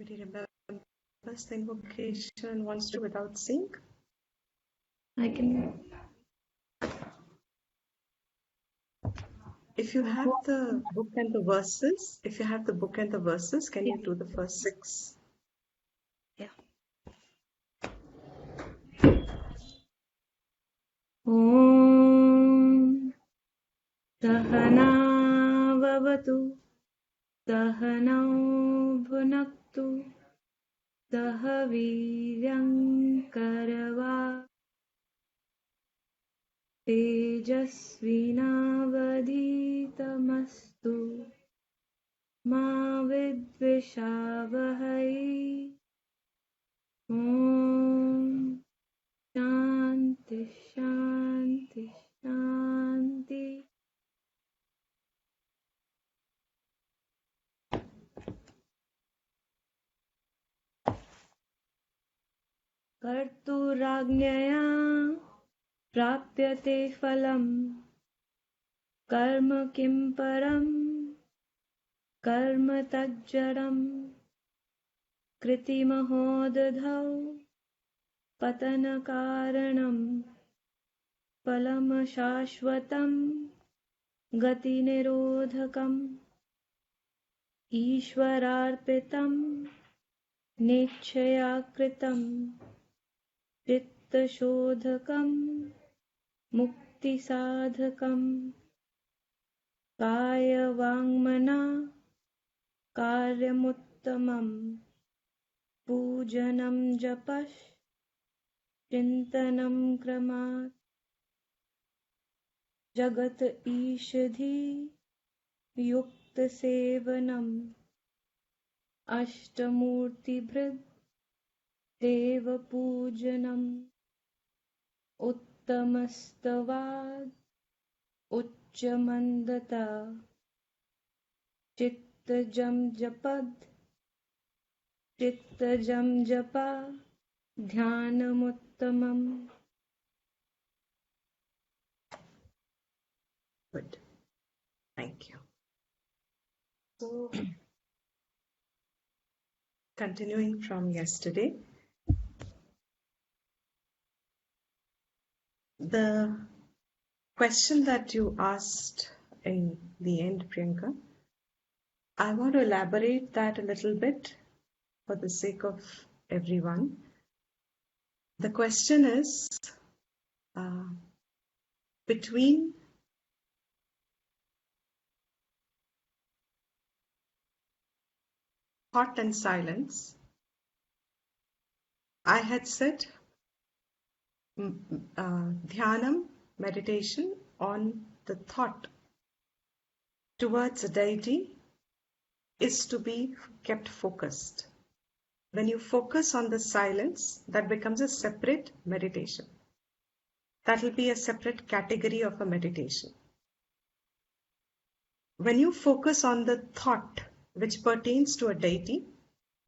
Anybody remembers the invocation and wants to without sync? I can. If you have the book and the verses, can you do the first 6? Yeah. Om Sahana Vavatu Sahanau Bhunaktu Sahaviryam Karava Tejasvinavadhitamastu Ma Vidvishavahai. Om Shanti Shanti Shanti. कर्तुराज्ञया प्राप्यते फलम् कर्म किं परम् कर्म तज्जडम् कृतिमहोदधौ पतनकारणम् फलमशाश्वतम् गतिनिरोधकम् ईश्वरार्पितम् नेच्छया कृतम् चित्तशोधकम् मुक्तिसाधकम् कायवाङ्मना कार्यमुत्तमम् पूजनं जपः चिन्तनं क्रमात् जगत ईषधि युक्तसेवनम् अष्टमूर्तिभृद् देवपूजनम् उत्तमस्तवात् उच्चमन्दता चित्तजं जपद् चित्तजं जपा ध्यानमुत्तमम्. Good. Thank you. So, continuing from yesterday, the question that you asked in the end, Priyanka, I want to elaborate that a little bit for the sake of everyone. The question is, between thought and silence, I had said dhyanam, meditation on the thought towards a deity is to be kept focused. When you focus on the silence, that becomes a separate meditation. That will be a separate category of a meditation. When you focus on the thought which pertains to a deity,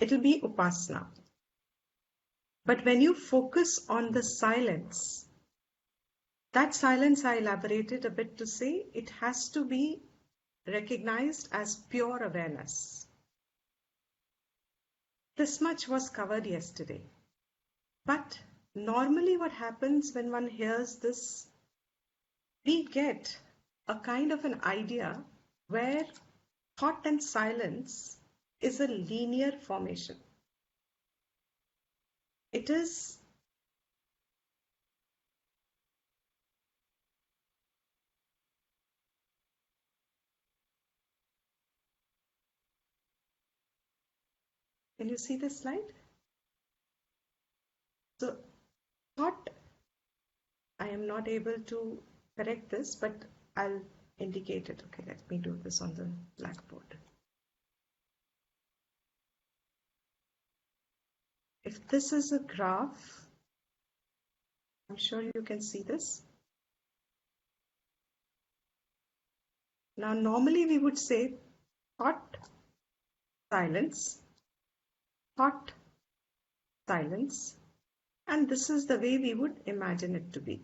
it will be upasana. But when you focus on the silence, that silence I elaborated a bit to say it has to be recognized as pure awareness. This much was covered yesterday. But normally what happens when one hears this, we get a kind of an idea where thought and silence is a linear formation. It is Can you see this slide? So thought, I am not able to correct this, but I'll indicate it. Okay, let me do this on the blackboard. If this is a graph, I'm sure you can see this. Now, normally we would say thought, silence, thought, silence, and this is the way we would imagine it to be.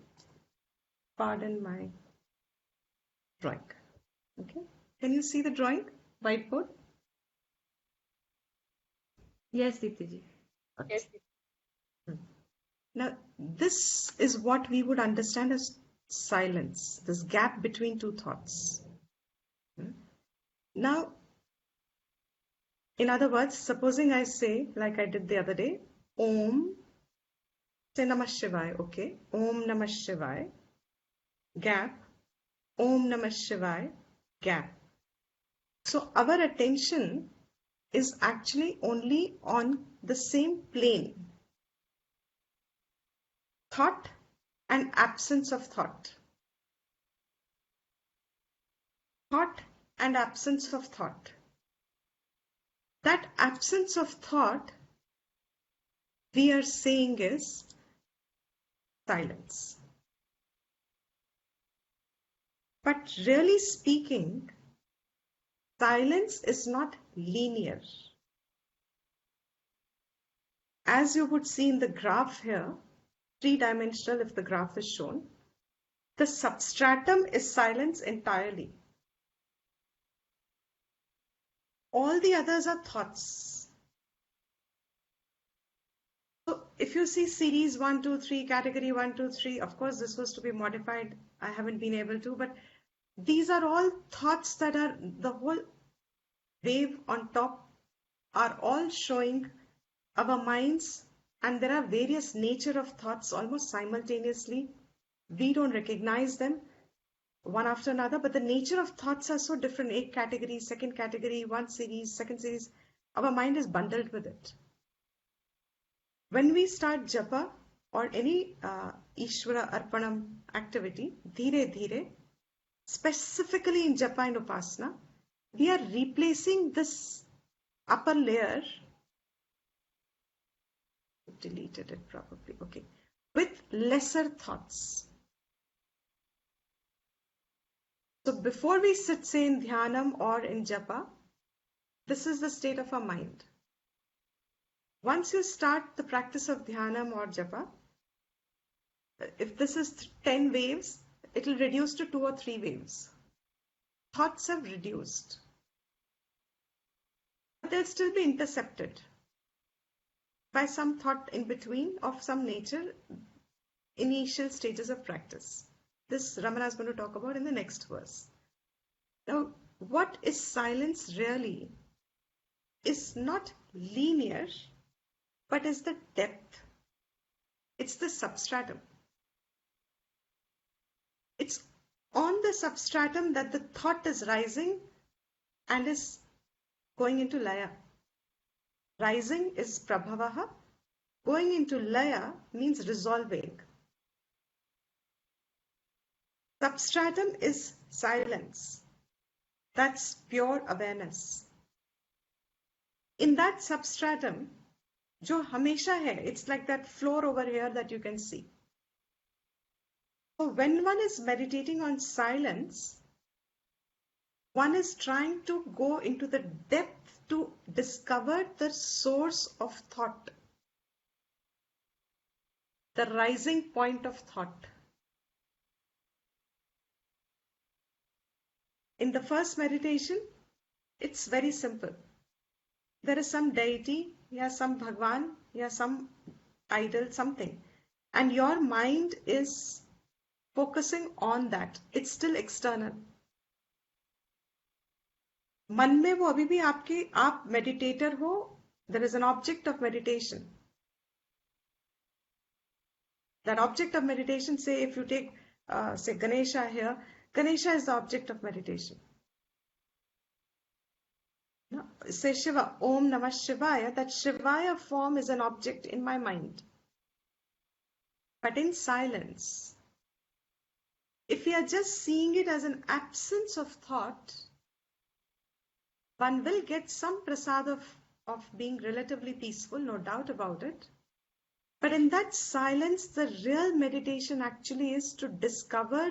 Pardon my drawing. Okay, can you see the drawing? Whiteboard? Yes, Dipti. Okay. Now, this is what we would understand as silence, this gap between two thoughts. Now, in other words, supposing I say, like I did the other day, Om, say Namah Shivaya, okay? Om Namah Shivaya, gap, Om Namah Shivaya, gap. So our attention is actually only on the same plane, thought and absence of thought. Thought and absence of thought. That absence of thought we are saying is silence. But really speaking, silence is not linear. As you would see in the graph here, three-dimensional if the graph is shown, the substratum is silence entirely. All the others are thoughts. So if you see series 1, 2, 3, category 1, 2, 3, of course this was to be modified. I haven't been able to, but these are all thoughts that are the whole wave on top are all showing our minds, and there are various nature of thoughts almost simultaneously. We don't recognize them one after another, but the nature of thoughts are so different. One category, second category, one series, second series. Our mind is bundled with it. When we start japa or any Ishvara Arpanam activity, dhire dhire, specifically in japa and upasana, we are replacing this upper layer, deleted it probably, okay, with lesser thoughts. So before we sit, say in dhyanam or in japa, this is the state of our mind. Once you start the practice of dhyanam or japa, if this is 10 waves, it will reduce to 2 or 3 waves. Thoughts have reduced. But they'll still be intercepted by some thought in between of some nature, initial stages of practice. This Ramana is going to talk about in the next verse. Now, what is silence really is not linear, but is the depth. It's the substratum. It's on the substratum that the thought is rising and is going into laya. Rising is prabhavaha. Going into laya means resolving. Substratum is silence. That's pure awareness. In that substratum, jo hamesha hai, it's like that floor over here that you can see. So when one is meditating on silence, one is trying to go into the depth to discover the source of thought, the rising point of thought. In the first meditation, it's very simple. There is some deity, some Bhagwan, some idol, something. And your mind is focusing on that. It's still external. मन में वो अभी भी आपके आप meditator हो, there is an object of meditation. That object of meditation, say if you take say Ganesha here, Ganesha is the object of meditation. No? Say Shiva, Om Namah Shivaya, that Shivaya form is an object in my mind. But in silence, if we are just seeing it as an absence of thought, one will get some prasad of being relatively peaceful, no doubt about it. But in that silence, the real meditation actually is to discover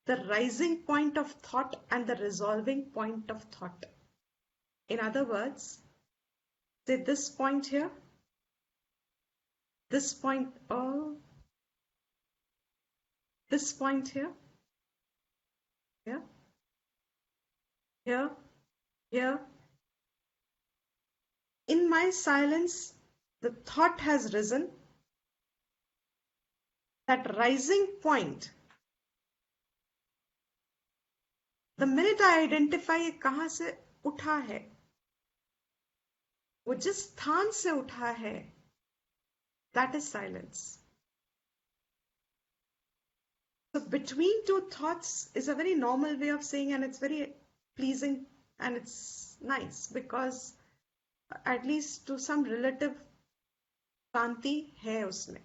the rising point of thought and the resolving point of thought. In other words, say this point here, this point, this point here, here, In my silence, the thought has risen. That rising point, the minute I identify ये कहाँ से उठा है, वो जिस स्थान से उठा है, that is silence. So between two thoughts is a very normal way of saying, and it's very pleasing and it's nice because at least to some relative शांति है उसमें.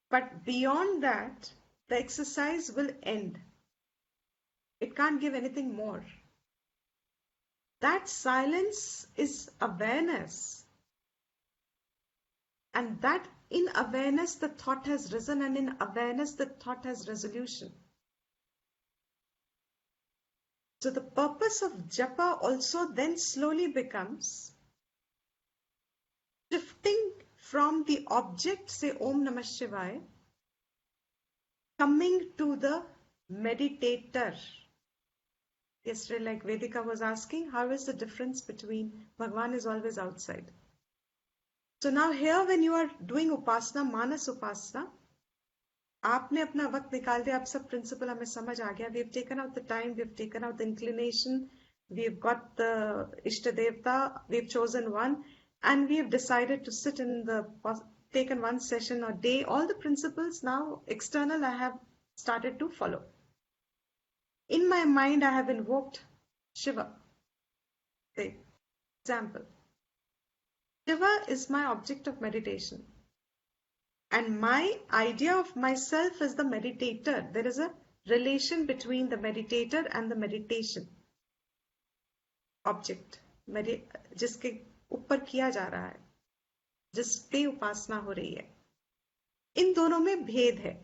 But beyond that, the exercise will end. It can't give anything more. That silence is awareness. And that in awareness, the thought has risen, and in awareness, the thought has resolution. So the purpose of japa also then slowly becomes shifting from the object, say Om Namah Shivaya, coming to the meditator. Yesterday, like Vedika was asking, how is the difference between Bhagwan is always outside. So now here when you are doing Upasana, Manas Upasana, आपने अपना वक्त निकाल दिया, आप सब principal हमें समझ आ गया. We have taken out the time, we have taken out the inclination, we have got the Ishta Devta, we have chosen one, and we have decided to sit in the, taken one session a day. All the principles now external I have started to follow. In my mind I have invoked Shiva. Say, example. Shiva is my object of meditation. And my idea of myself as the meditator, there is a relation between the meditator and the meditation object, जिसके ऊपर किया जा रहा है, जिस पे उपासना हो रही है. इन दोनों में भेद है.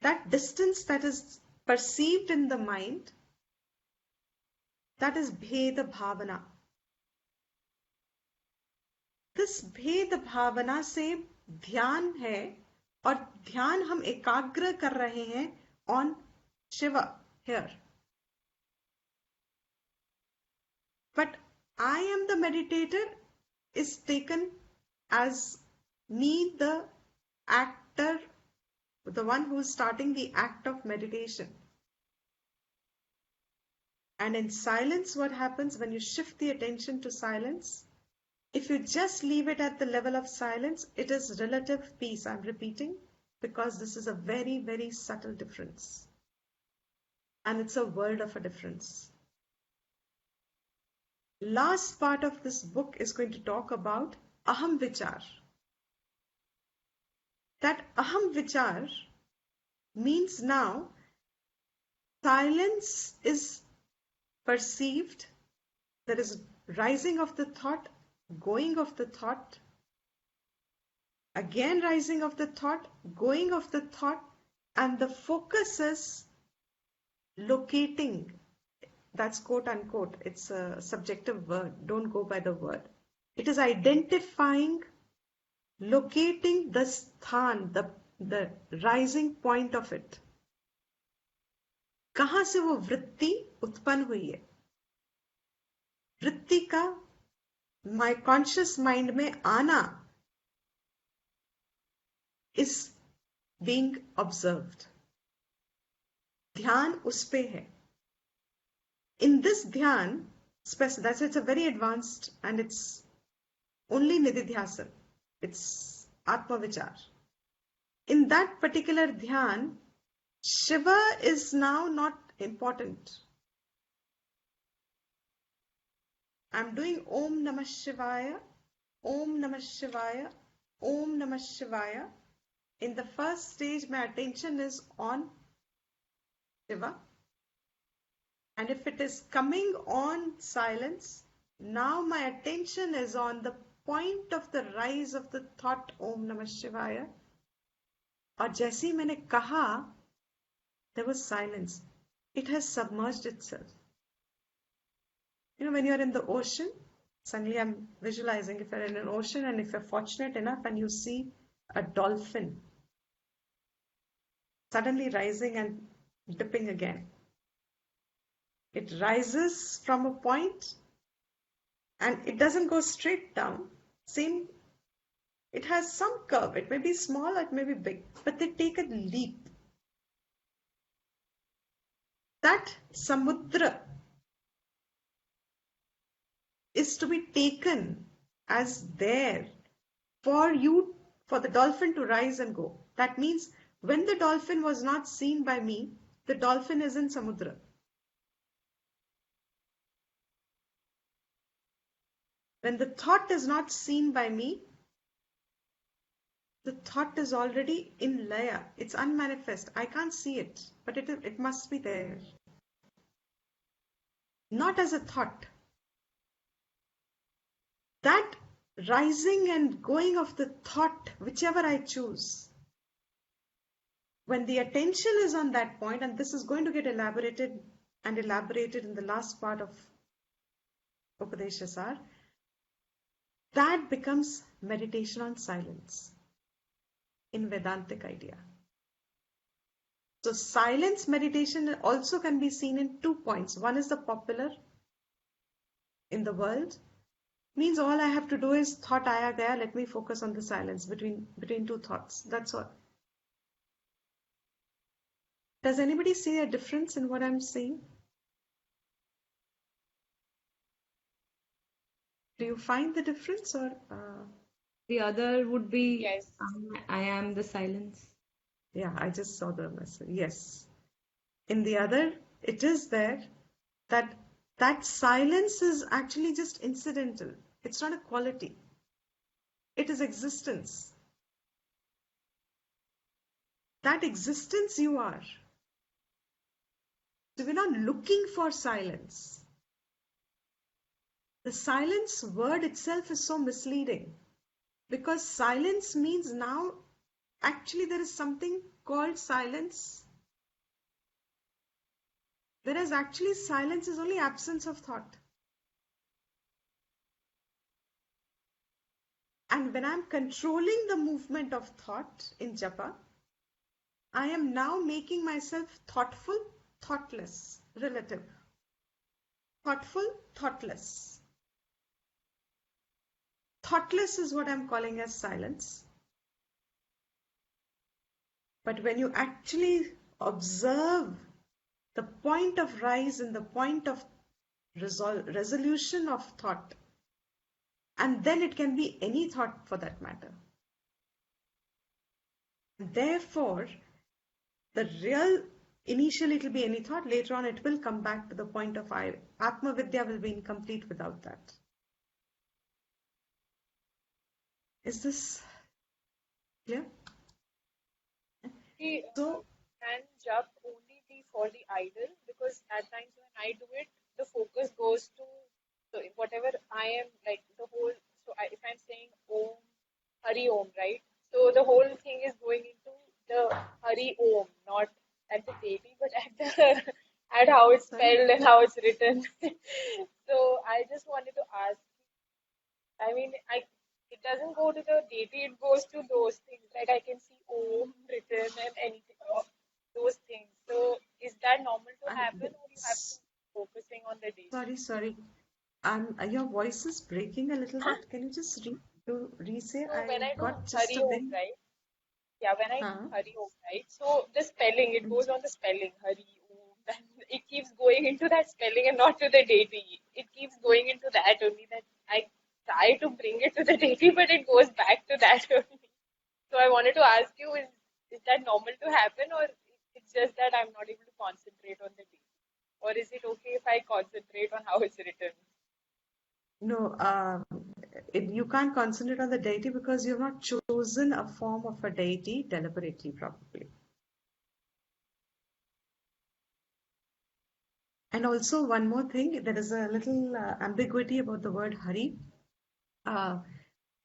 That distance that is perceived in the mind, that is bheda bhavana. This भेद भावना से ध्यान है, और ध्यान हम एकाग्र कर रहे हैं on Shiva here. But I am the meditator is taken as me, the actor, the one who is starting the act of meditation. And in silence, what happens when you shift the attention to silence? If you just leave it at the level of silence, it is relative peace. I'm repeating because this is a very, very subtle difference. And it's a world of a difference. Last part of this book is going to talk about Aham Vichar. That Aham Vichar means now silence is perceived. There is rising of the thought, going of the thought, again rising of the thought, going of the thought, and the focus is locating. That's quote unquote. It's a subjective word. Don't go by the word. It is identifying, locating the sthan, the rising point of it. कहाँ से वो वृत्ति उत्पन्न हुई है? वृत्ति का my conscious mind में आना is being observed. ध्यान उस पे है. In this dhyan, that's it's a very advanced and it's only nididhyasana. It's Atma Vichar. In that particular dhyan, Shiva is now not important. I'm doing Om Namah Shivaya, Om Namah Shivaya, Om Namah Shivaya. In the first stage, my attention is on Shiva. And if it is coming on silence, now my attention is on the point of the rise of the thought Om Namah Shivaya. और जैसे ही मैंने कहा, there was silence. It has submerged itself. You know, when you're in the ocean, suddenly I'm visualizing if you're in an ocean and if you're fortunate enough and you see a dolphin suddenly rising and dipping again. It rises from a point and it doesn't go straight down. Same, it has some curve. It may be small, it may be big, but they take a leap. That samudra is to be taken as there for the dolphin to rise and go. That means when the dolphin was not seen by me, the dolphin is in samudra. When the thought is not seen by me, the thought is already in laya. It's unmanifest. I can't see it, but it must be there. Not as a thought. That rising and going of the thought, whichever I choose, when the attention is on that point, and this is going to get elaborated in the last part of Upadesa Sara, that becomes meditation on silence in Vedantic idea. So silence meditation also can be seen in 2 points. One is the popular in the world, means all I have to do is thought aaya gaya, let me focus on the silence between two thoughts. That's all. Does anybody see a difference in what I'm saying? Do you find the difference or? The other would be Yes. I am the silence. Yeah, I just saw the message. Yes. In the other, it is there that silence is actually just incidental. It's not a quality. It is existence. That existence you are. So we're not looking for silence. The silence word itself is so misleading because silence means now actually there is something called silence, whereas actually silence is only absence of thought. And when I'm controlling the movement of thought in japa, I am now making myself thoughtful, thoughtless, relative. Thoughtful, thoughtless. Thoughtless is what I'm calling as silence. But when you actually observe the point of rise and the point of resolution of thought, and then it can be any thought for that matter. Therefore, the real, initially it will be any thought, later on it will come back to the point of Atma Vidya will be incomplete without that. Is this clear? So, Can jap only be for the idol? Because at times when I do it, the focus goes to whatever I am, like the whole. So if I'm saying Om, Hari Om, right? So the whole thing is going into the Hari Om, not at the deity, but at the at how it's spelled and how it's written. So I just wanted to ask. I mean, it doesn't go to the deity, it goes to those things. Like I can see Om written and anything, those things. So is that normal to happen or you have to focusing on the deity? sorry. Your voice is breaking a little bit. Can you just re-say? So when I do got just Hari a Om, bit. right? Yeah, when I do Hari Om, right? So the spelling, it goes on the spelling, Hari Om. Then it keeps going into that spelling and not to the deity. It keeps going into that only, that I try to bring it to the deity, but it goes back to that only. So I wanted to ask you, is that normal to happen, or it's just that I'm not able to concentrate on the deity? Or is it okay if I concentrate on how it's written? No, you can't concentrate on the deity because you've not chosen a form of a deity deliberately, probably. And also one more thing, there is a little ambiguity about the word Hari.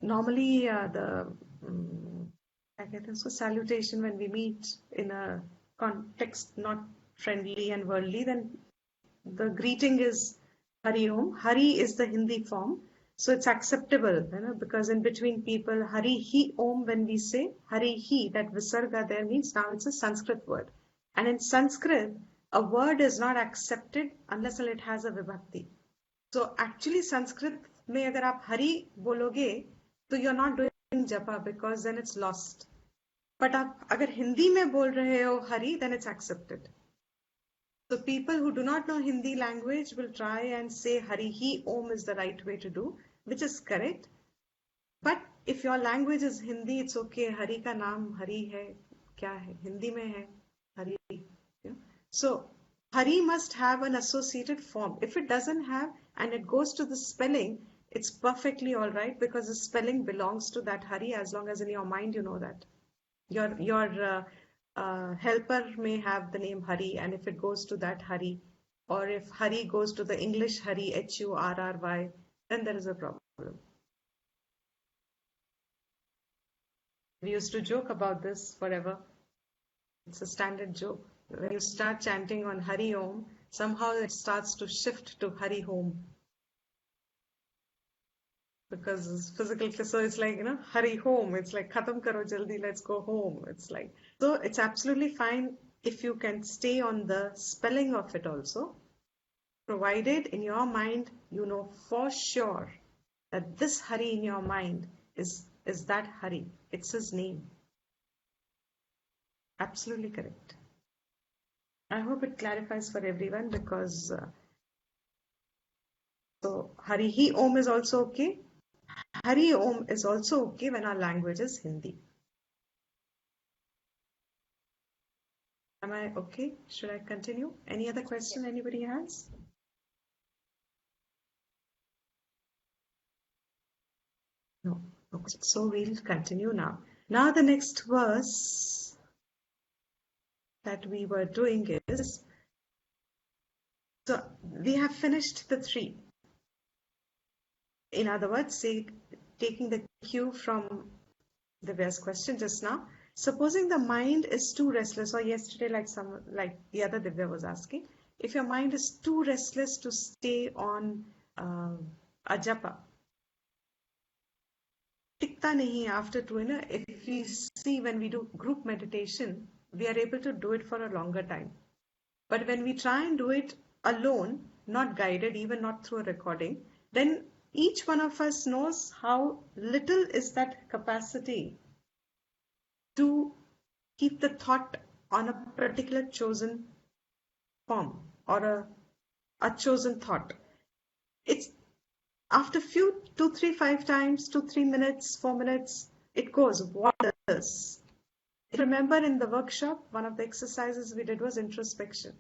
Normally, I guess so salutation when we meet in a context not friendly and worldly, then the greeting is Hari Om. Hari is the Hindi form, so it's acceptable, because in between people, Hari Hi Om, when we say Hari Hi, that Visarga there means now it's a Sanskrit word. And in Sanskrit, a word is not accepted unless it has a vibhakti. So actually Sanskrit में अगर आप हरि बोलोगे तो you're not doing japa because then it's lost. But आप अगर हिंदी में बोल रहे हो Hari, then it's accepted. So people who do not know Hindi language will try and say Hari Hi Om is the right way to do, which is correct. But if your language is Hindi, it's okay. Hari का नाम हरि है, क्या है? हिंदी में है Hari. So Hari must have an associated form. If it doesn't have and it goes to the spelling, it's perfectly all right because the spelling belongs to that Hari as long as in your mind you know that. Your helper may have the name Hari, and if it goes to that Hari, or if Hari goes to the English Hari, Hurry, then there is a problem. We used to joke about this forever. It's a standard joke. When you start chanting on Hari Om, somehow it starts to shift to Hari Home. Because it's physical, so it's like, hurry home. It's like, khatam karo jaldi, let's go home. It's like, so it's absolutely fine if you can stay on the spelling of it also, provided in your mind, you know for sure that this Hari in your mind is that Hari. It's his name. Absolutely correct. I hope it clarifies for everyone because, so Hari Hi Om is also okay. Hari Om is also okay when our language is Hindi. Am I okay? Should I continue? Any other question anybody has? No. Okay. So we'll continue now. Now the next verse that we were doing is, so we have finished the 3. In other words, say, taking the cue from Divya's question just now, supposing the mind is too restless, or yesterday like the other Divya was asking, if your mind is too restless to stay on a japa, tikta nahi after 2, if we see when we do group meditation, we are able to do it for a longer time. But when we try and do it alone, not guided, even not through a recording, then each one of us knows how little is that capacity to keep the thought on a particular chosen form or a chosen thought. It's after 2, 3, 5 times, 2, 3 minutes, 4 minutes, it goes. What else? Remember in the workshop, one of the exercises we did was introspection.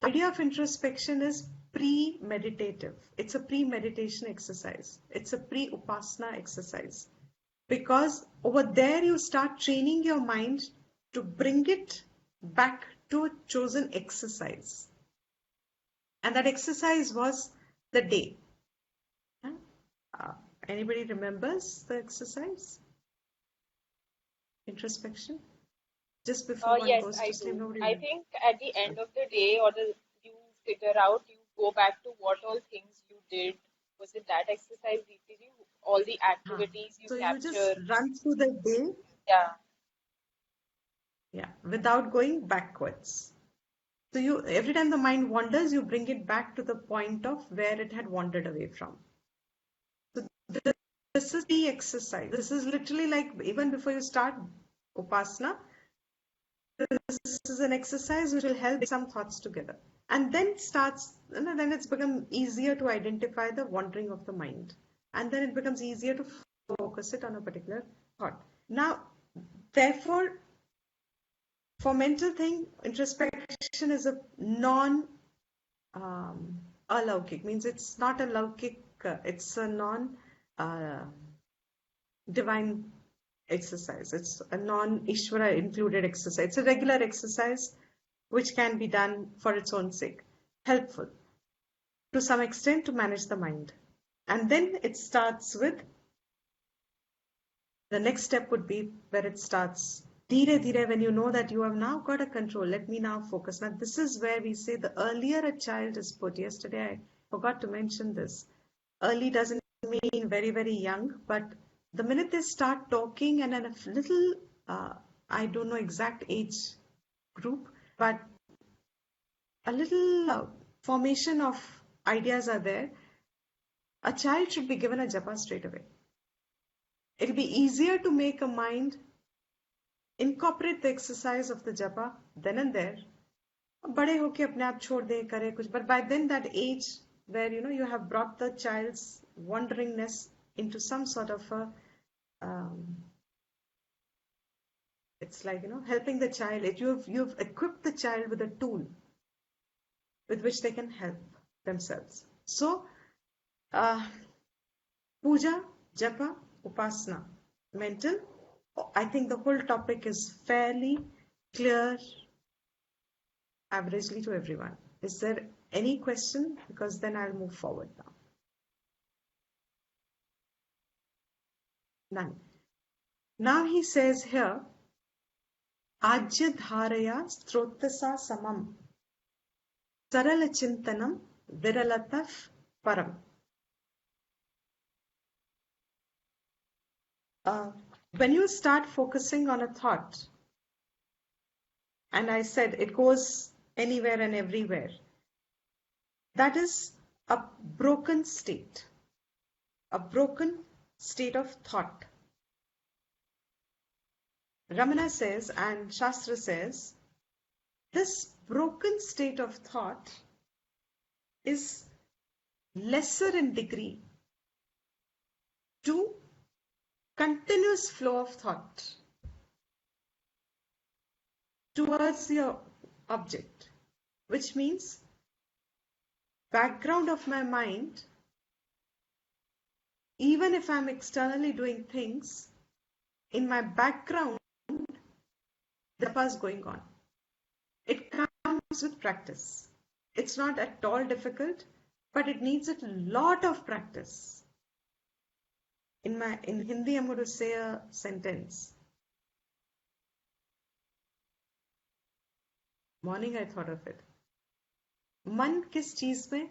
The idea of introspection is pre-meditative. It's a pre-meditation exercise. It's a pre-upasana exercise. Because over there you start training your mind to bring it back to a chosen exercise. And that exercise was the day. Anybody remembers the exercise? Introspection? Just before one Yes, goes I to sleep, do. nobody I think at the end of the day, you figure out, you go back to what all things you did. Was it that exercise, DPG? All the activities you So you just capture. run through the day. Yeah, without going backwards. So you, every time the mind wanders, you bring it back to the point of where it had wandered away from. So this is the exercise. This is literally like even before you start Upasana, this is an exercise which will help some thoughts together. And then then it's become easier to identify the wandering of the mind. And then it becomes easier to focus it on a particular thought. Now, therefore, for mental thing, introspection is a non-alaukik, means it's not a laukik, it's a non-divine exercise. It's a non-Ishvara included exercise. It's a regular exercise which can be done for its own sake, helpful to some extent to manage the mind. And then it starts with, the next step would be where it starts. Dhire dhire, when you know that you have now got a control, let me now focus. Now this is where we say the earlier a child is put. Yesterday I forgot to mention this. Early doesn't mean very, very young, but the minute they start talking and in a little, I don't know exact age group, but a little formation of ideas are there. A child should be given a japa straight away. It'll be easier to make a mind incorporate the exercise of the japa then and there. बड़े होके अपने आप छोड़ दे करे कुछ, but by then that age where you have brought the child's wanderingness into some sort of a it's like helping the child. You've equipped the child with a tool with which they can help themselves. So puja, japa, upasana, mental. I think the whole topic is fairly clear averagely to everyone. Is there any question? Because then I'll move forward now. None. Now he says here, Ajya dharaya strotasa samam sarala chintanam viralataf param. When you start focusing on a thought, and I said it goes anywhere and everywhere, that is a broken state of thought. Ramana says, and Shastra says, this broken state of thought is lesser in degree to continuous flow of thought towards your object, which means background of my mind, even if I'm externally doing things, in my background, the japa is going on. It comes with practice. It's not at all difficult, but it needs a lot of practice. In Hindi, I'm going to say a sentence. Morning I thought of it. मन किस चीज में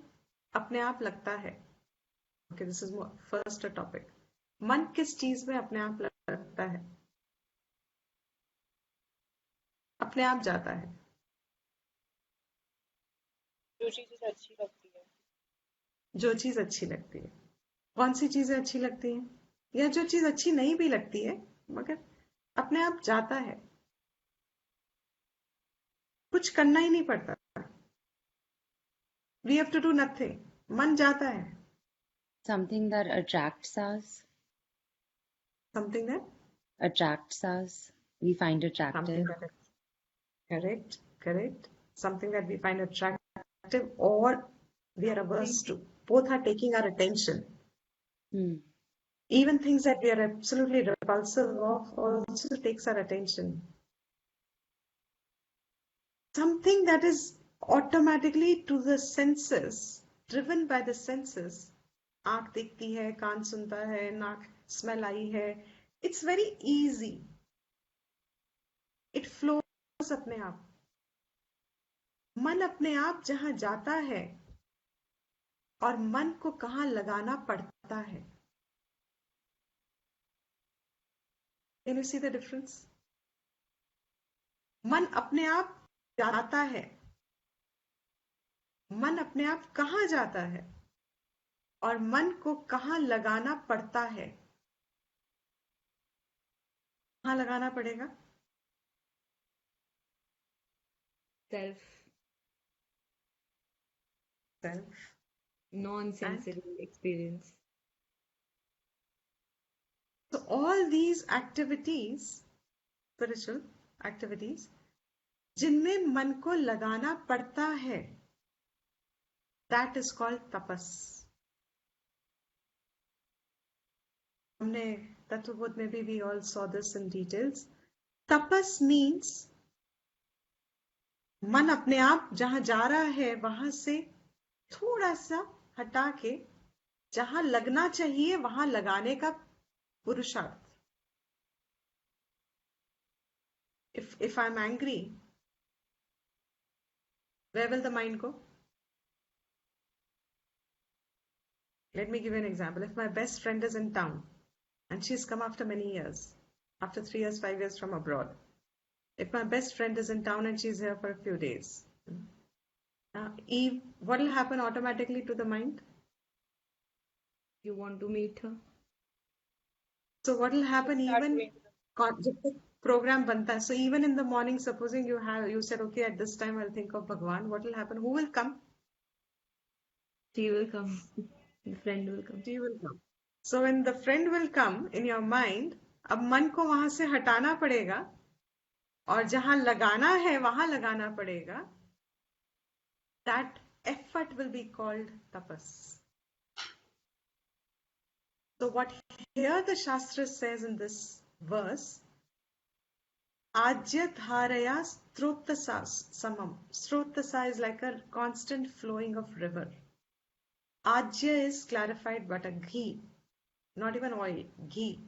अपने आप लगता है? Okay, this is first a topic. मन किस चीज में अपने आप लगता है? अपने आप जाता है. जो चीज अच्छी लगती है. जो चीज अच्छी लगती है. कौन सी चीजें अच्छी लगती हैं? या जो चीज अच्छी नहीं भी लगती है, मगर अपने आप जाता है. कुछ करना ही नहीं पड़ता. We have to do nothing. मन जाता है. Something that attracts us. Something that attracts us. We find attractive. Correct. Something that we find attractive or we are averse to. Both are taking our attention. Even things that we are absolutely repulsive of also takes our attention. Something that is automatically to the senses, driven by the senses. आँख देखती है, कान सुनता है, नाक smell आई है. It's very easy. It flows अपने आप. मन अपने आप जहां जाता है और मन को कहां लगाना पड़ता है. Can you see the difference? मन अपने आप जाता है. मन अपने आप कहां जाता है और मन को कहां लगाना पड़ता है. कहां लगाना पड़ेगा? Self. Non-sensory experience. So all these activities, spiritual activities, जिनमें मन को लगाना पड़ता है, that is called tapas. हमने तत्वबोध में भी we all saw this in details. Tapas means मन अपने आप जहां जा रहा है वहां से थोड़ा सा हटा के जहां लगना चाहिए वहां लगाने का पुरुषार्थ. If I'm angry, where will the mind go? Let me give you an example. If my best friend is in town and she's come after many years, after 3 years, 5 years from abroad, if my best friend is in town and she's here for a few days, Eve, what will happen automatically to the mind? You want to meet her? So what will happen Start even doing जब तक program बनता है, so even in the morning, supposing you said, okay, at this time I'll think of Bhagwan, what will happen? Who will come? She will come. The friend will come. She will come. So when the friend will come in your mind, अब मन को वहां से हटाना पड़ेगा और जहां लगाना है वहां लगाना पड़ेगा. That effort will be called tapas. So what here the Shastra says in this verse, Ajya dharaya strotasa samam. Strotasa is like a constant flowing of river. Ajya is clarified butter, ghee, not even oil, ghee.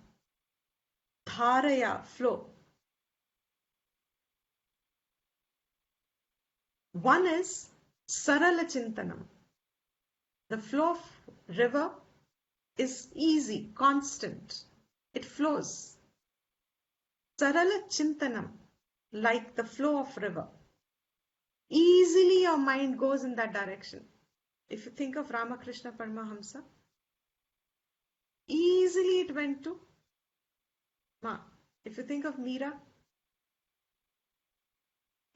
Dharaya, flow. One is sarala chintanam. The flow of river is easy, constant. It flows. Sarala chintanam, like the flow of river. Easily your mind goes in that direction. If you think of Ramakrishna Paramahamsa, easily it went to Ma. If you think of Meera,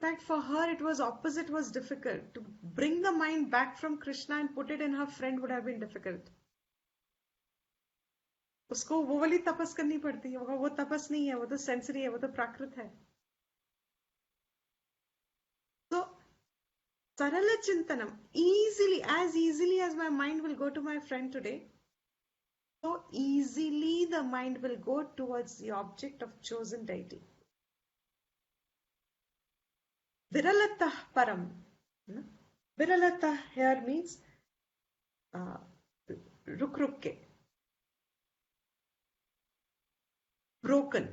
in fact for her it was opposite, was difficult. To bring the mind back from Krishna and put it in her friend would have been difficult. उसको वो वाली तपस करनी पड़ती है, वो तपस नहीं है, वो तो सेंसरी है, वो तो प्राकृत है. So sarala chintanam, easily as my mind will go to my friend today, so easily the mind will go towards the object of chosen deity. Viralatah param. Viralatah here means ruk ke. Broken.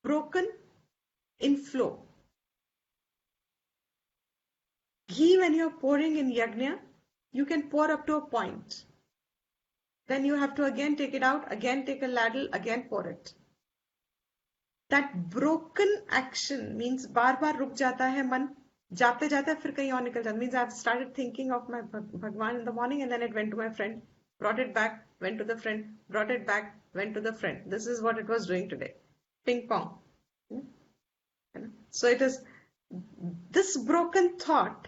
Broken in flow. Ghee, when you're pouring in yajna, you can pour up to a point. Then you have to again take it out, again take a ladle, again pour it. That broken action means बार बार रुक जाता है मन, जाते जाते फिर कहीं और निकल जाता. Means I've started thinking of my Bhagwan in the morning and then it went to my friend, brought it back, went to the friend, brought it back, went to the friend. This is what it was doing today. Ping pong. So it is, this broken thought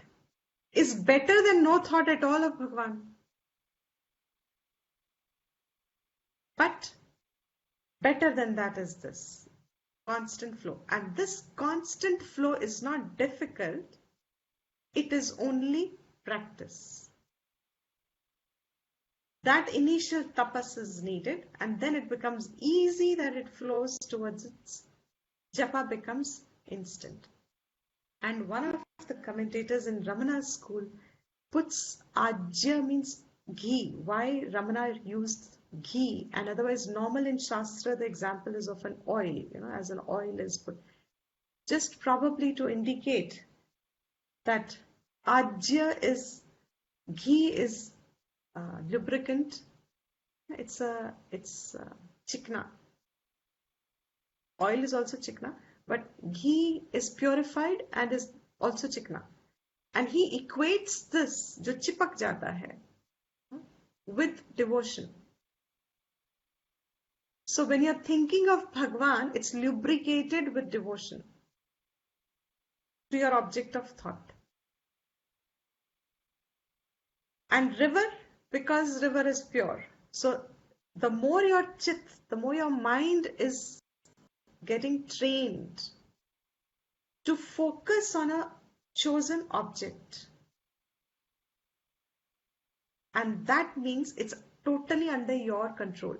is better than no thought at all of Bhagwan. But better than that is this constant flow. And this constant flow is not difficult. It is only practice. That initial tapas is needed, and then it becomes easy that it flows towards its japa, becomes instant. And one of the commentators in Ramana's school puts ajya means ghee. Why Ramana used ghee? And otherwise, normal in Shastra, the example is of an oil, as an oil is put. Just probably to indicate that ajya is, ghee is lubricant. It's chikna. Oil is also chikna, but ghee is purified and is also chikna. And he equates this, जो चिपक जाता है, with devotion. So when you're thinking of Bhagwan, it's lubricated with devotion to your object of thought. And river, because river is pure. So the more your chit, the more your mind is getting trained to focus on a chosen object. And that means it's totally under your control.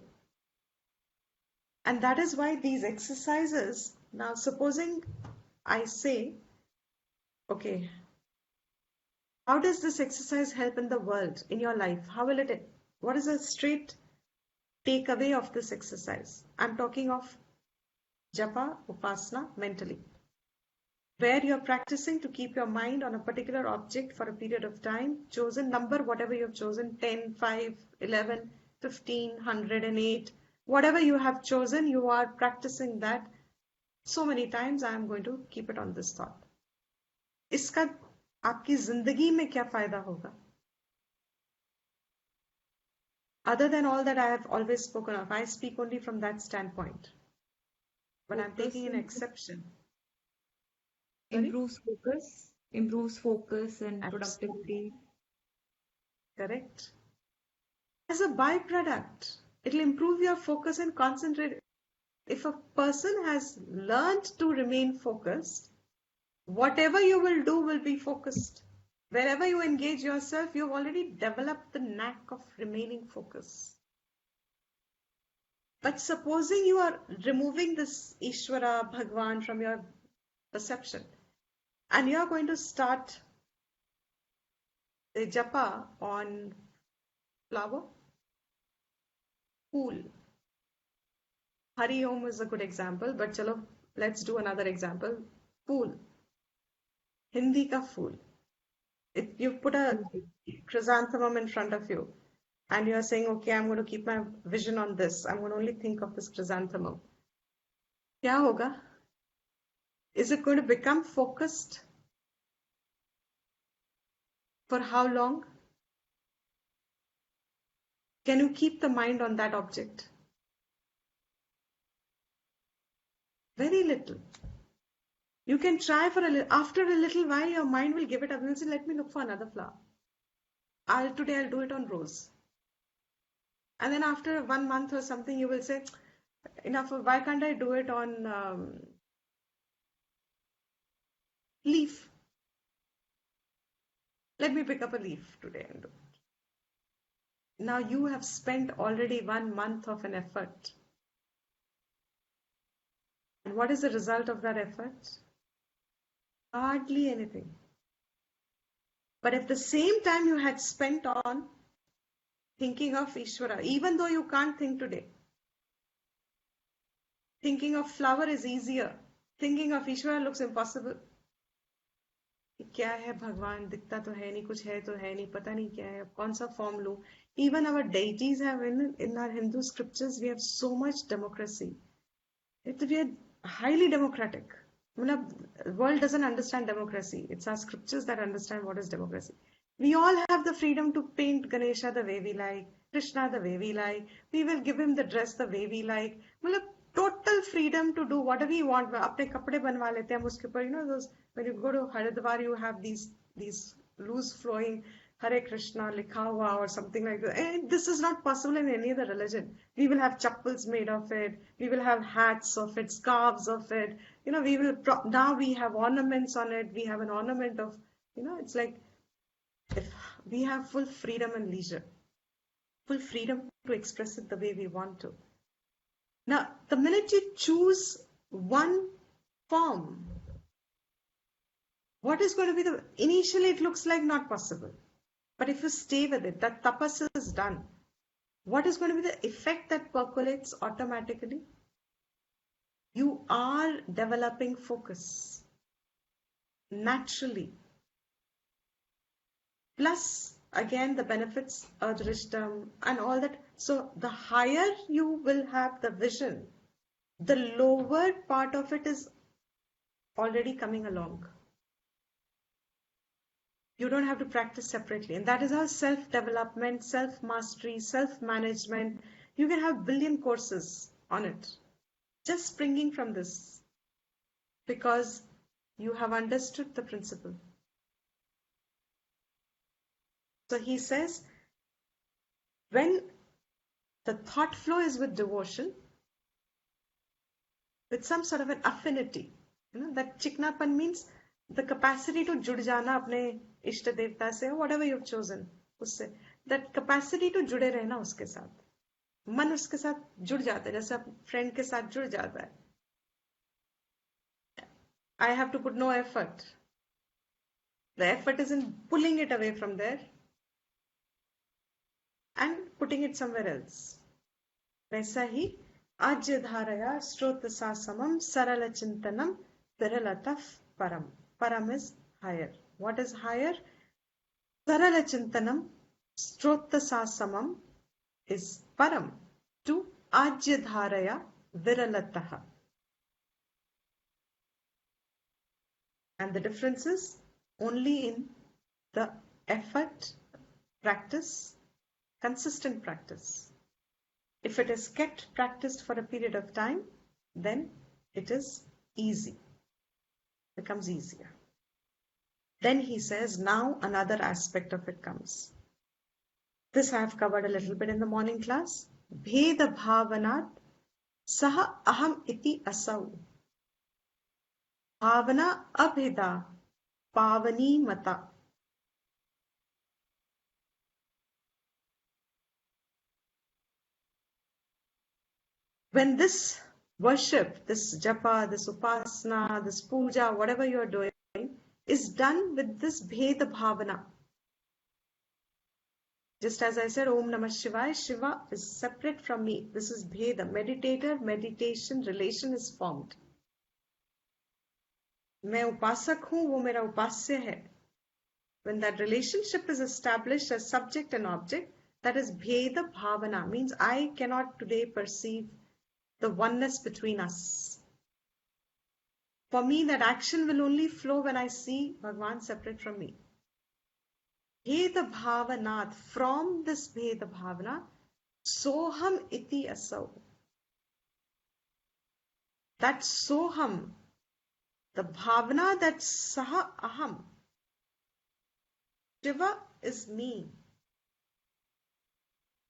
And that is why these exercises, now supposing I say, okay, how does this exercise help in the world, in your life? How will it, what is a straight takeaway of this exercise? I'm talking of japa, upasana, mentally, where you're practicing to keep your mind on a particular object for a period of time, chosen number, whatever you've chosen, 10, 5, 11, 15, 108, whatever you have chosen, you are practicing that so many times. I am going to keep it on this thought. इसका आपकी जिंदगी में क्या फायदा होगा? Other than all that I have always spoken of, I speak only from that standpoint. But I'm taking an exception. Sorry? Improves focus and Absolutely. productivity. Correct. As a byproduct, it'll improve your focus and concentrate. If a person has learned to remain focused, whatever you will do will be focused. Wherever you engage yourself, you've already developed the knack of remaining focused. But supposing you are removing this Ishvara, Bhagwan from your perception, and you are going to start the japa on flower, fool. Hari Om is a good example, but chalo, let's do another example. Fool. Hindi ka fool. If you put a chrysanthemum in front of you and you are saying, okay, I'm going to keep my vision on this. I'm going to only think of this chrysanthemum. Kya hoga? Is it going to become focused? For how long? Can you keep the mind on that object? Very little. You can try for a little. After a little while, your mind will give it up and say, let me look for another flower. Today I'll do it on rose. And then after 1 month or something, you will say, enough, why can't I do it on leaf? Let me pick up a leaf today and do it. Now you have spent already 1 month of an effort. And what is the result of that effort? Hardly anything. But at the same time you had spent on thinking of Ishvara, even though you can't think today. Thinking of flower is easier. Thinking of Ishvara looks impossible. क्या है भगवान, दिखता तो है नहीं, कुछ है तो है नहीं, पता नहीं क्या है, कौन सा फॉर्म लूं. Even our deities have in our Hindu scriptures, we have so much democracy. We are highly democratic. The world doesn't understand democracy. It's our scriptures that understand what is democracy. We all have the freedom to paint Ganesha the way we like, Krishna the way we like. We will give him the dress the way we like. Total freedom to do whatever we want. अपने कपड़े बनवा लेते हैं हम उसके ऊपर. You know those, when you go to Haridwar, you have these loose flowing Hare Krishna likha hua or something like that. And this is not possible in any other religion. We will have chappals made of it. We will have hats of it, scarves of it. You know, now we have ornaments on it. We have an ornament of, you know, it's like if we have full freedom and leisure, full freedom to express it the way we want to. Now, the minute you choose one form, what is going to be initially it looks like not possible. But if you stay with it, that tapas is done. What is going to be the effect that percolates automatically? You are developing focus naturally. Plus, again, the benefits, adrishtam, and all that. So, the higher you will have the vision, the lower part of it is already coming along. You don't have to practice separately. And that is how self-development, self-mastery, self-management, you can have billion courses on it. Just springing from this. Because you have understood the principle. So he says, when the thought flow is with devotion, with some sort of an affinity, you know, that chiknapan means the capacity to jud jana apne ishta devta se, or whatever you've chosen, usse, that capacity to jude rehna uske saath. मन उसके साथ जुड़ जाता है, जैसे friend के साथ जुड़ जाता है. I have to put no effort. The effort is in pulling it away from there and putting it somewhere else. वैसा ही आज्य धारया स्रोत सा समम सरल चिंतनम विरलतः param. Param is higher. What is higher? Sarala chintanam strota sa samam is param to ajya dharaya viralataha. And the difference is only in the effort, practice, consistent practice. If it is kept practiced for a period of time, then it is easy, becomes easier. Then he says, now another aspect of it comes. This I have covered a little bit in the morning class. Bheda bhavanat saha aham iti asau. Bhavana abheda pavani mata. When this worship, this japa, this upasana, this puja, whatever you are doing, is done with this bheda bhavana. Just as I said, Om Namah Shivaya, Shiva is separate from me. This is bheda. Meditator, meditation, relation is formed. मैं उपासक हूँ, वो मेरा उपास्य है. When that relationship is established as subject and object, that is bheda bhavana, means I cannot today perceive the oneness between us. For me, that action will only flow when I see Bhagwan separate from me. Bheda bhavanat, from this bheda bhavana, soham iti asau. That soham, the bhavana that saha aham, Shiva is me.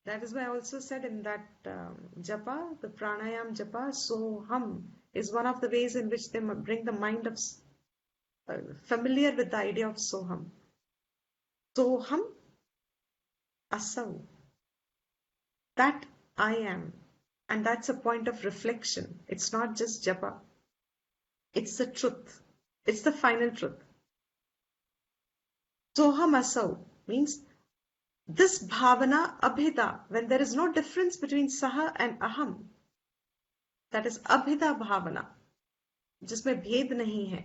That is why I also said in that japa, the pranayam japa, soham is one of the ways in which they bring the mind of familiar with the idea of soham. Soham asau. That I am. And that's a point of reflection. It's not just japa. It's the truth. It's the final truth. Soham asau means this bhavana abhida, when there is no difference between saha and aham, that is abhida bhavana, जिसमें भेद नहीं है.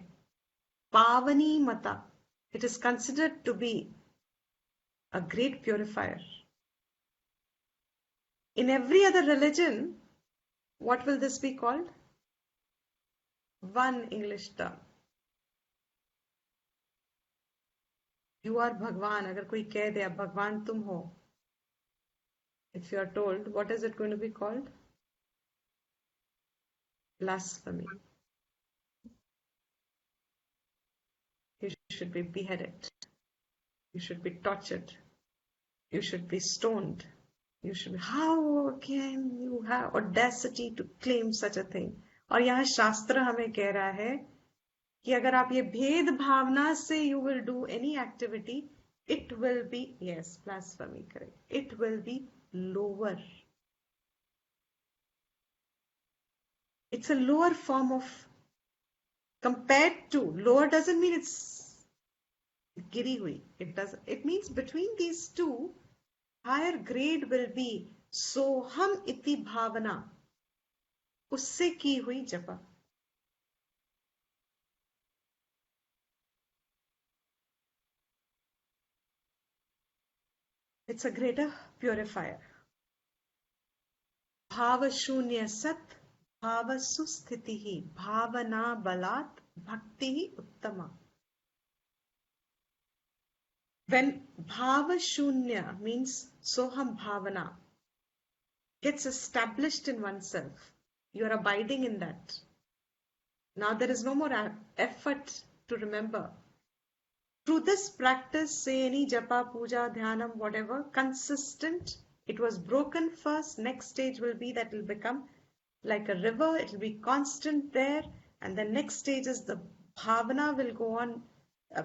Pavani mata, it is considered to be a great purifier. In every other religion, what will this be called? One English term. You are Bhagwan. अगर कोई कह दे अब भगवान तुम हो, if you are told, what is it going to be called? Blasphemy. You should be beheaded. You should be tortured. You should be stoned. You should be, how can you have audacity to claim such a thing? और यहाँ शास्त्र हमें कह रहा है कि अगर आप ये भेद भावना से you will do any activity, it will be, yes, blasphemy, correct. It will be lower. It's a lower form of, compared to, lower doesn't mean it's giri hui. It means between these two, higher grade will be soham iti bhavana. उससे की हुई जपा. It's a greater purifier. Bhava shunya sat, bhava susthitihi, bhavana balat, bhakti uttama. When bhava shunya means soham bhavana gets established in oneself, you are abiding in that. Now there is no more effort to remember. Through this practice, say any japa, puja, dhyanam, whatever, consistent, it was broken first. Next stage will be that it will become like a river. It will be constant there. And the next stage is the bhavana will go on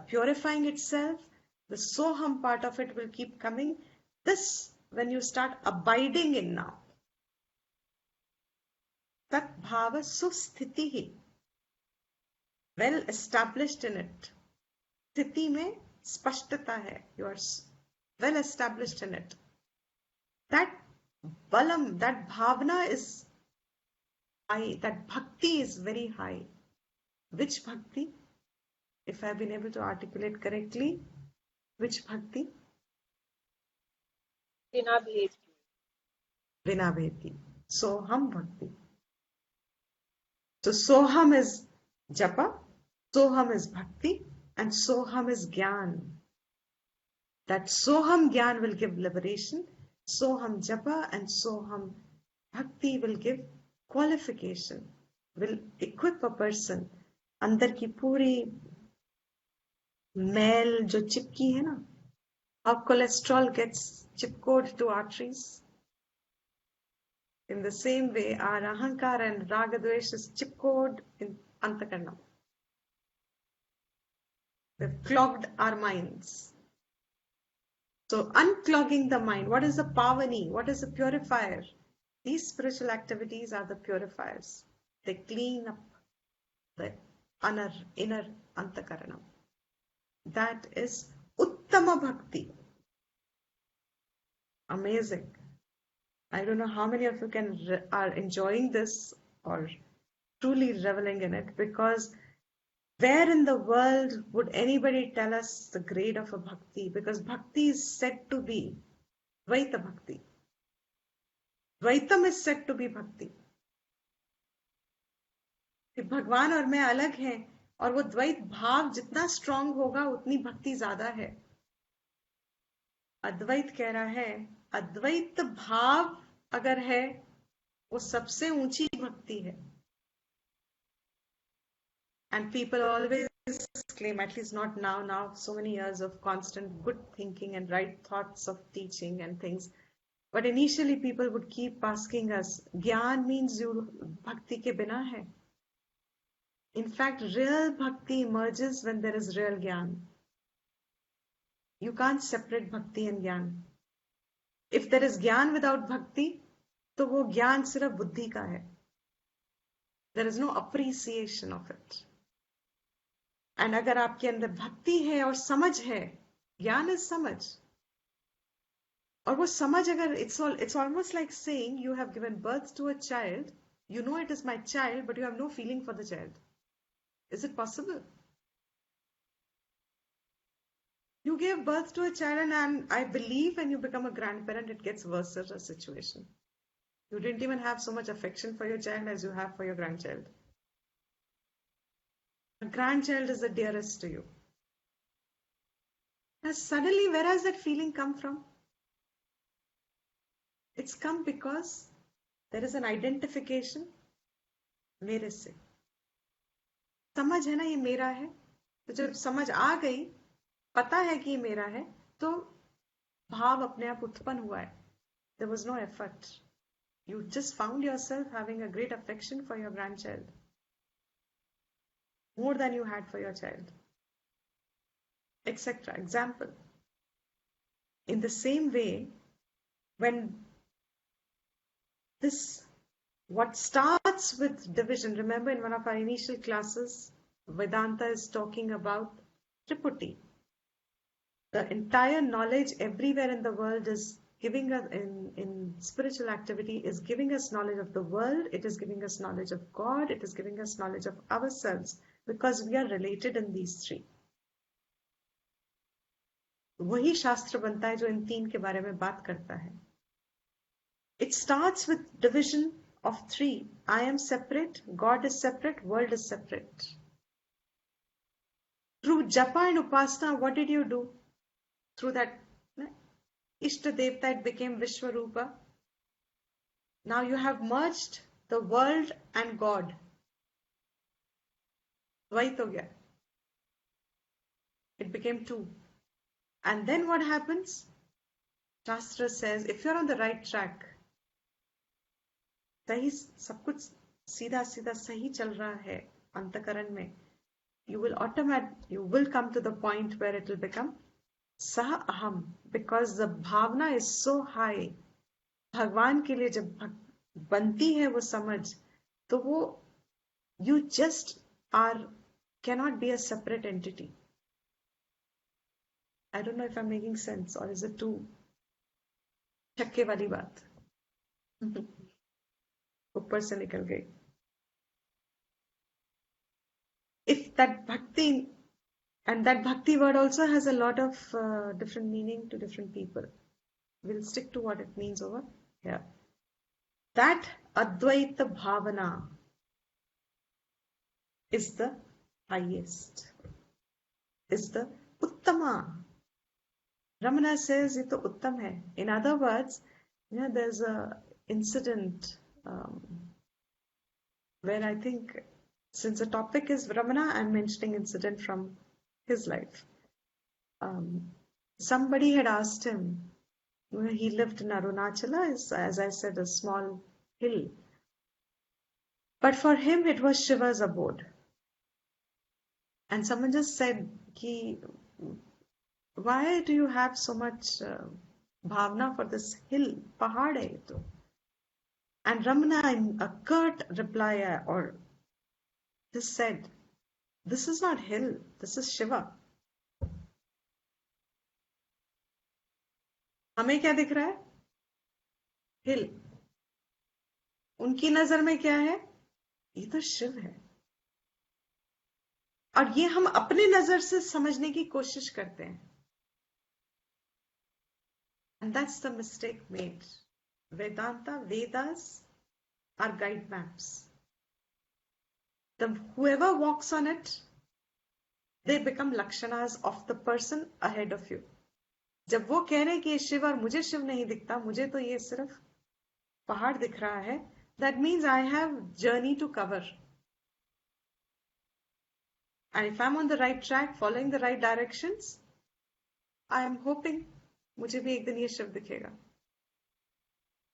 purifying itself. The soham part of it will keep coming. This, when you start abiding in now, tat bhava susthitihi, well established in it. स्थिति में स्पष्टता है. You are well established in it. That balam, that bhavana is high. That bhakti is very high. Which bhakti? If I have been able to articulate correctly, which bhakti? बिना भेद की. Vina Bheti. Soham bhakti. So Soham is japa, Soham is bhakti, And Soham is Gyan. That Soham Gyan will give liberation, Soham Japa and Soham Bhakti will give qualification, will equip a person. अंदर की पूरी मैल जो चिपकी है ना, how cholesterol gets chipcode to arteries. In the same way, our ahankar and ragadvesh is chipcode in antakarnam. They've clogged our minds. So unclogging the mind, what is the pavani? What is the purifier? These spiritual activities are the purifiers. They clean up the inner antakaranam. That is Uttama Bhakti. Amazing. I don't know how many of you are enjoying this or truly reveling in it, because where in the world would anybody tell us the grade of a bhakti? Because bhakti is said to be Dvaita Bhakti. Dvaitam is said to be bhakti. कि भगवान और मैं अलग हैं, और वो द्वैत भाव जितना स्ट्रांग होगा उतनी भक्ति ज्यादा है. अद्वैत कह रहा है अद्वैत भाव अगर है वो सबसे ऊंची भक्ति है. And people always claim, at least not now so many years of constant good thinking and right thoughts of teaching and things, but initially people would keep asking us, Gyan means you bhakti ke bina hai. In fact, real bhakti emerges when there is real Gyan. You can't separate bhakti and Gyan. If there is Gyan without bhakti, तो वो ज्ञान सिर्फ बुद्धि का है. There is no appreciation of it. And अगर आपके अंदर भक्ति है और समझ है, ज्ञान is समझ. और वो समझ अगर it's almost like saying you have given birth to a child, you know it is my child, but you have no feeling for the child. Is it possible? You gave birth to a child, and I believe when you become a grandparent, it gets worse as a situation. You didn't even have so much affection for your child as you have for your grandchild. A grandchild is the dearest to you. Now suddenly, where has that feeling come from? It's come because there is an identification. मेरे से समझ है ना ये मेरा है. तो जब समझ आ गई, पता है कि ये मेरा है, तो भाव अपने आप उत्पन्न हुआ है. There was no effort. You just found yourself having a great affection for your grandchild, more than you had for your child, etc. Example. In the same way, when this, what starts with division, remember in one of our initial classes, Vedanta is talking about Triputi. The entire knowledge everywhere in the world is giving us, in spiritual activity, is giving us knowledge of the world, it is giving us knowledge of God, it is giving us knowledge of ourselves, because we are related in these three. वही शास्त्र बनता है जो इन तीन के बारे में बात करता है. It starts with division of three. I am separate, God is separate, world is separate. Through japa and upasana, what did you do? Through that Ishta Devta, it became Vishwarupa. Now you have merged the world and God. Dvait ho gaya. It became two. And then what happens? Shastra says, if you're on the right track, सही सब कुछ सीधा सीधा सही चल रहा है अंतकरण में, you will come to the point where it will become Saha Aham, because the bhavna is so high. भगवान के लिए जब बनती है वो समझ, तो वो you just cannot be a separate entity. I don't know if I'm making sense, or is it too छक्के वाली बात? ऊपर से निकल गई. If that bhakti, and that bhakti word also has a lot of different meaning to different people. We'll stick to what it means over here. That Advaita Bhavana is the highest. is the Uttama. Ramana says it Uttam hai. In other words, there's a incident where I think, since the topic is Ramana, I'm mentioning incident from his life. Somebody had asked him, he lived in Arunachala, as I said, a small hill. But for him, it was Shiva's abode. And someone just said, why do you have so much bhavna for this hill? Pahad hai to. And Ramana, in a curt reply, or just said, this is not hill, this is Shiva. हमें क्या दिख रहा है? हिल. उनकी नजर में क्या है? ये तो शिव है. और ये हम अपने नजर से समझने की कोशिश करते हैं. And that's the mistake made. Vedanta, Vedas are guide maps. Whoever walks on it, they become lakshanas of the person ahead of you. जब वो कह रहे हैं कि ये शिव और मुझे शिव नहीं दिखता, मुझे तो ये सिर्फ पहाड़ दिख रहा है, that means I have journey to cover. And if I'm on the right track, following the right directions, I am hoping मुझे भी एक दिन ये शिव दिखेगा.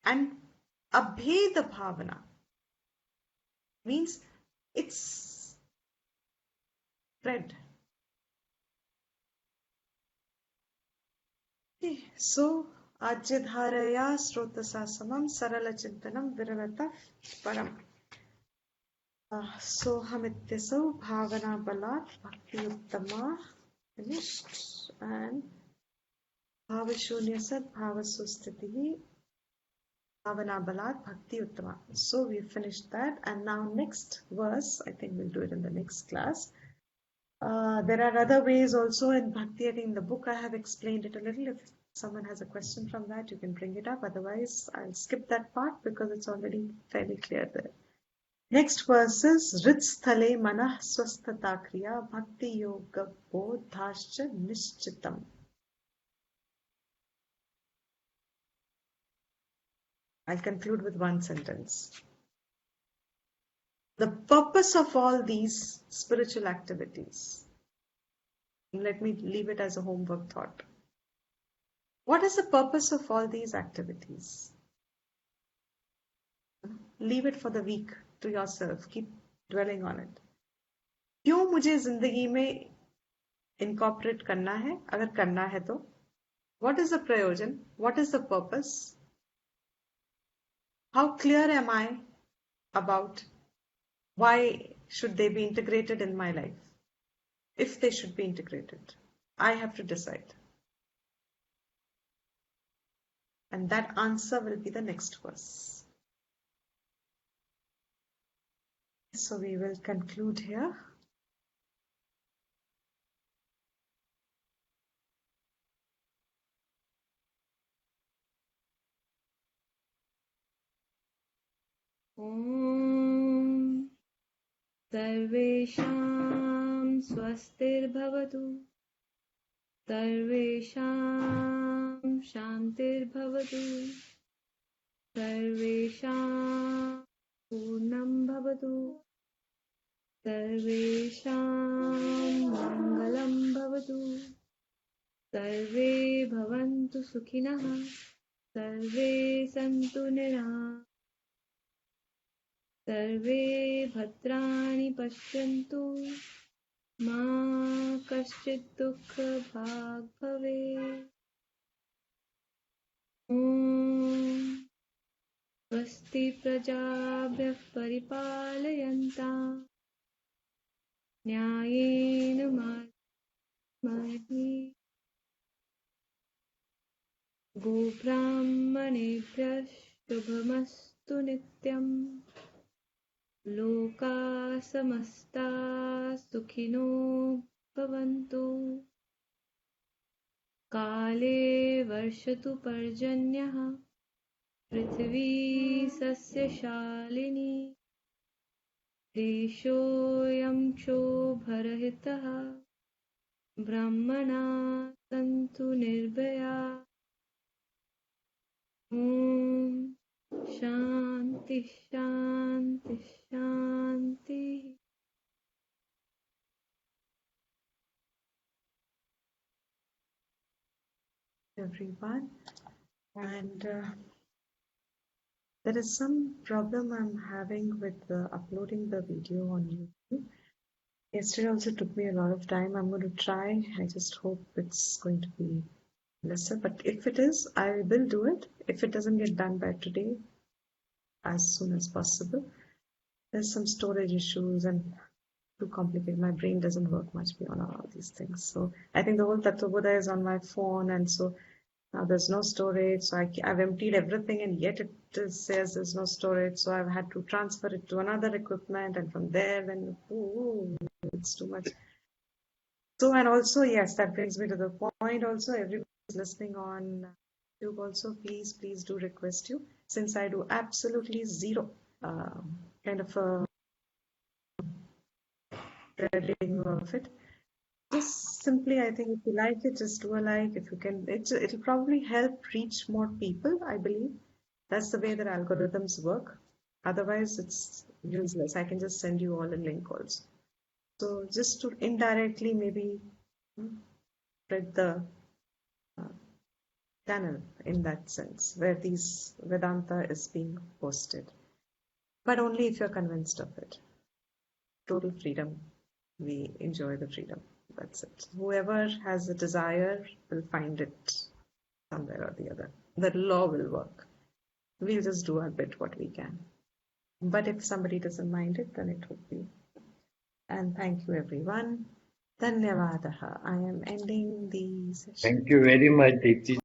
And abheda bhavana means it's spread. Okay, so ajyadharaya srotasa samam sarala chintanam viravata param. So hamityasau bhavana balat bhakti uttama finished, and bhavashunya sad bhavasustitihi bhavana balat bhakti uttama. So we finished that, and now next verse, I think we'll do it in the next class. There are other ways also in bhakti. I think in the book I have explained it a little. If someone has a question from that, you can bring it up. Otherwise, I'll skip that part because it's already fairly clear there. Next verse is Ritsthale Manah Swasthata Kriya Bhakti Yoga Bodhascha Nishchitam. I'll conclude with one sentence. The purpose of all these spiritual activities. Let me leave it as a homework thought. What is the purpose of all these activities? Leave it for the week to yourself. Keep dwelling on it. क्यों मुझे जिंदगी में incorporate करना है? अगर करना है तो what is the प्रयोजन? What is the purpose? How clear am I about why should they be integrated in my life? If they should be integrated, I have to decide. And that answer will be the next verse. So we will conclude here. Om Sarvesham Swastirбhavatu Sarvesham Shantirbhavatu Sarvesham Purnam Bhavatu Sarvesham Mangalam Bhavatu Sarve Bhavantu Sukhinah Sarve Santu Nirah Sarve Bhadrani Pashyantu Ma Kaschit Dukha Bhag Bhave. Om Swasti Prajabhyah Paripalayantam Nyayena Madhyahi Go Brahmanebhyah Shubhamastu Nityam Loka Samasta Sukhino Bhavantu Kale Varshatu Parjanyah Prithvi Sasya Shalini Deshoyam Shobharahitah ब्रह्मणा सन्तु निर्भया ॐ शान्ति शान्ति शान्तिः everyone. And there is some problem I'm having with uploading the video on YouTube. Yesterday also took me a lot of time. I'm going to try. I just hope it's going to be lesser. But if it is, I will do it. If it doesn't get done by today, as soon as possible. There's some storage issues and too complicated. My brain doesn't work much beyond all these things. So I think the whole Tattva Buddha is on my phone, and so now there's no storage. So I've emptied everything, and yet it says there's no storage. So I've had to transfer it to another equipment, and from there, then it's too much. So, and also, yes, that brings me to the point. Also, everybody who's listening on YouTube, also, please do request you, since I do absolutely zero kind of a reading of it. Just simply, I think if you like it, just do a like. If you can, it'll probably help reach more people, I believe. That's the way that algorithms work. Otherwise, it's useless. I can just send you all a link also. So just to indirectly maybe spread the channel in that sense, where these Vedanta is being posted. But only if you're convinced of it. Total freedom. We enjoy the freedom. That's it. Whoever has a desire will find it somewhere or the other. The law will work. We'll just do our bit what we can. But if somebody doesn't mind it, then it would be. And thank you, everyone. Dhanyavadaha. I am ending the session. Thank you very much, Deepti.